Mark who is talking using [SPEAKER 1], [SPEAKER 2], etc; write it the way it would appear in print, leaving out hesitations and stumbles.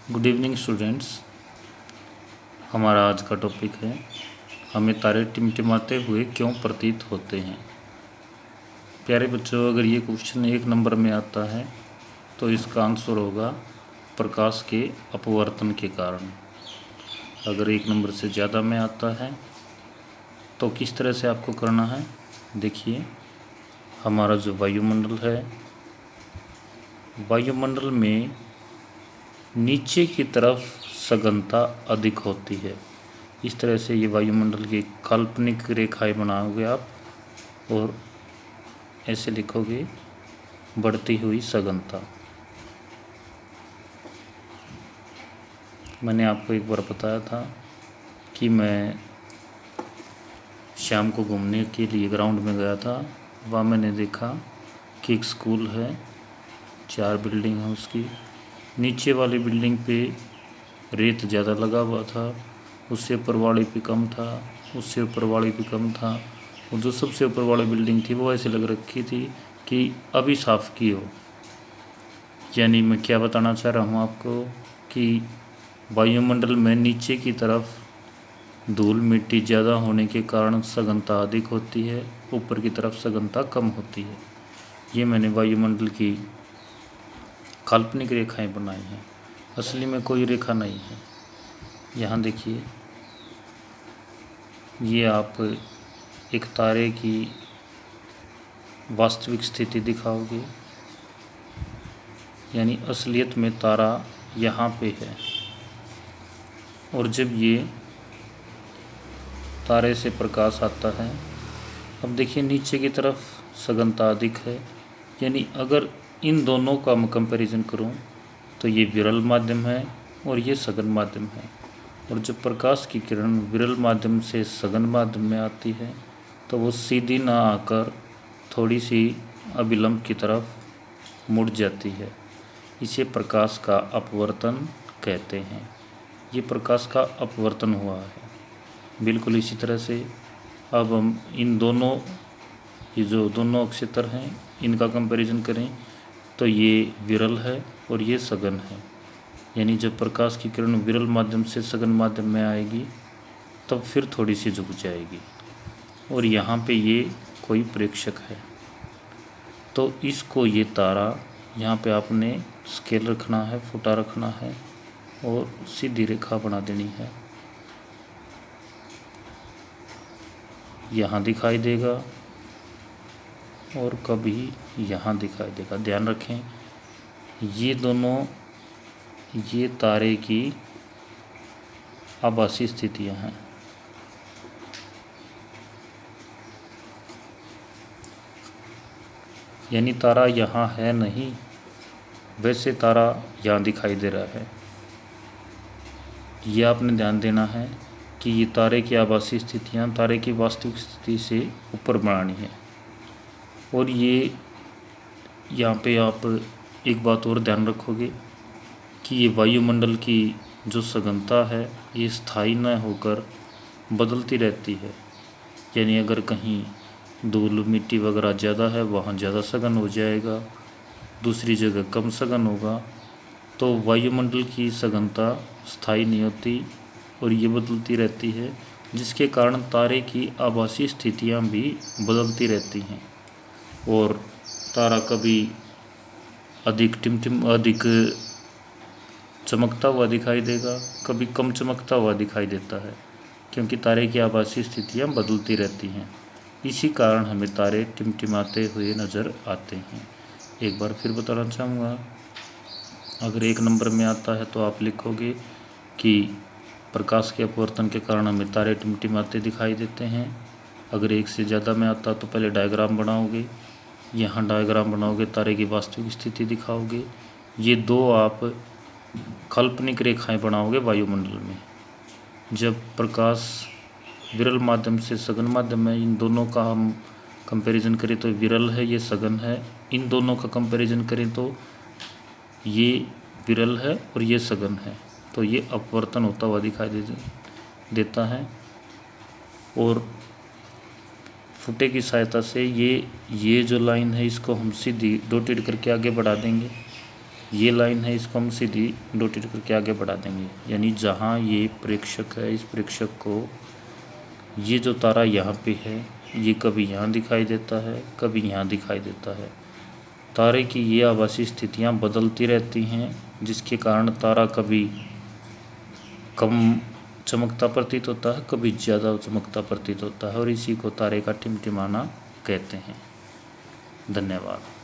[SPEAKER 1] Good evening students. हमारा आज का टॉपिक है हमें तारे टिमटिमाते हुए क्यों प्रतीत होते हैं। प्यारे बच्चों, अगर ये क्वेश्चन 1 नंबर में आता है तो इसका आंसर होगा प्रकाश के अपवर्तन के कारण। अगर 1 नंबर से ज़्यादा में आता है तो किस तरह से आपको करना है। देखिए, हमारा जो वायुमंडल है, वायुमंडल में नीचे की तरफ सघनता अधिक होती है। इस तरह से ये वायुमंडल की काल्पनिक रेखाएं बनाओगे आप और ऐसे लिखोगे बढ़ती हुई सघनता। मैंने आपको एक बार बताया था कि मैं शाम को घूमने के लिए ग्राउंड में गया था। वहाँ मैंने देखा कि एक स्कूल है, 4 बिल्डिंग है उसकी। नीचे वाली बिल्डिंग पे रेत ज़्यादा लगा हुआ था, उससे ऊपर वाली पे कम था, उससे ऊपर वाली पे कम था, और जो सबसे ऊपर वाली बिल्डिंग थी वो ऐसे लग रखी थी कि अभी साफ़ की हो। यानी मैं क्या बताना चाह रहा हूँ आपको कि वायुमंडल में नीचे की तरफ धूल मिट्टी ज़्यादा होने के कारण सघनता अधिक होती है, ऊपर की तरफ सघनता कम होती है। ये मैंने वायुमंडल की काल्पनिक रेखाएं बनाई हैं, असली में कोई रेखा नहीं है। यहाँ देखिए, ये आप एक तारे की वास्तविक स्थिति दिखाओगे, यानी असलियत में तारा यहाँ पे है, और जब ये तारे से प्रकाश आता है, अब देखिए नीचे की तरफ सघनता अधिक है, यानी अगर इन दोनों का मैं कंपैरिजन करूं तो ये विरल माध्यम है और ये सघन माध्यम है। और जब प्रकाश की किरण विरल माध्यम से सघन माध्यम में आती है तो वो सीधी ना आकर थोड़ी सी अभिलंब की तरफ मुड़ जाती है। इसे प्रकाश का अपवर्तन कहते हैं। ये प्रकाश का अपवर्तन हुआ है। बिल्कुल इसी तरह से अब हम इन दोनों, ये जो दोनों नक्षत्र हैं, इनका कंपैरिजन करें तो ये विरल है और ये सघन है। यानी जब प्रकाश की किरण विरल माध्यम से सघन माध्यम में आएगी तब फिर थोड़ी सी झुक जाएगी, और यहाँ पे ये कोई प्रेक्षक है। तो इसको ये तारा, यहाँ पे आपने स्केल रखना है, फुटा रखना है और सीधी रेखा बना देनी है। यहाँ दिखाई देगा और कभी यहाँ दिखाई देगा। ध्यान रखें, ये दोनों ये तारे की आभासी स्थितियाँ हैं। यानी तारा यहाँ है नहीं, वैसे तारा यहाँ दिखाई दे रहा है। ये आपने ध्यान देना है कि ये तारे की आभासी स्थितियाँ तारे की वास्तविक स्थिति से ऊपर बनानी है। और ये यहाँ पे आप एक बात और ध्यान रखोगे कि ये वायुमंडल की जो सघनता है ये स्थायी न होकर बदलती रहती है। यानी अगर कहीं धूल मिट्टी वगैरह ज़्यादा है, वहाँ ज़्यादा सघन हो जाएगा, दूसरी जगह कम सघन होगा। तो वायुमंडल की सघनता स्थायी नहीं होती और ये बदलती रहती है, जिसके कारण तारे की आभासी स्थितियाँ भी बदलती रहती हैं। और तारा कभी अधिक चमकता हुआ दिखाई देगा, कभी कम चमकता हुआ दिखाई देता है, क्योंकि तारे की आभासी स्थितियाँ बदलती रहती हैं। इसी कारण हमें तारे टिमटिमाते हुए नज़र आते हैं। एक बार फिर बताना चाहूँगा, अगर 1 नंबर में आता है तो आप लिखोगे कि प्रकाश के अपवर्तन के कारण हमें तारे टिमटिमाते दिखाई देते हैं। अगर 1 से ज़्यादा में आता तो पहले डायग्राम बनाओगे, यहाँ डायग्राम बनाओगे, तारे की वास्तविक स्थिति दिखाओगे। ये 2 आप काल्पनिक रेखाएं बनाओगे वायुमंडल में। जब प्रकाश विरल माध्यम से सघन माध्यम में, इन दोनों का हम कंपैरिजन करें तो विरल है, ये सघन है। इन दोनों का कंपैरिजन करें तो ये विरल है और ये सघन है, तो ये अपवर्तन होता हुआ दिखाई देता है। और फुटे की सहायता से ये जो लाइन है इसको हम सीधी डॉटेड करके आगे बढ़ा देंगे। ये लाइन है, इसको हम सीधी रोटेट करके आगे बढ़ा देंगे, यानी जहाँ ये प्रेक्षक है, इस प्रेक्षक को ये जो तारा यहाँ पे है ये कभी यहाँ दिखाई देता है, कभी यहाँ दिखाई देता है। तारे की ये आभासी स्थितियाँ बदलती रहती हैं, जिसके कारण तारा कभी कम चमकता प्रतीत होता है, कभी ज़्यादा चमकता प्रतीत होता है, और इसी को तारे का टिमटिमाना कहते हैं। धन्यवाद।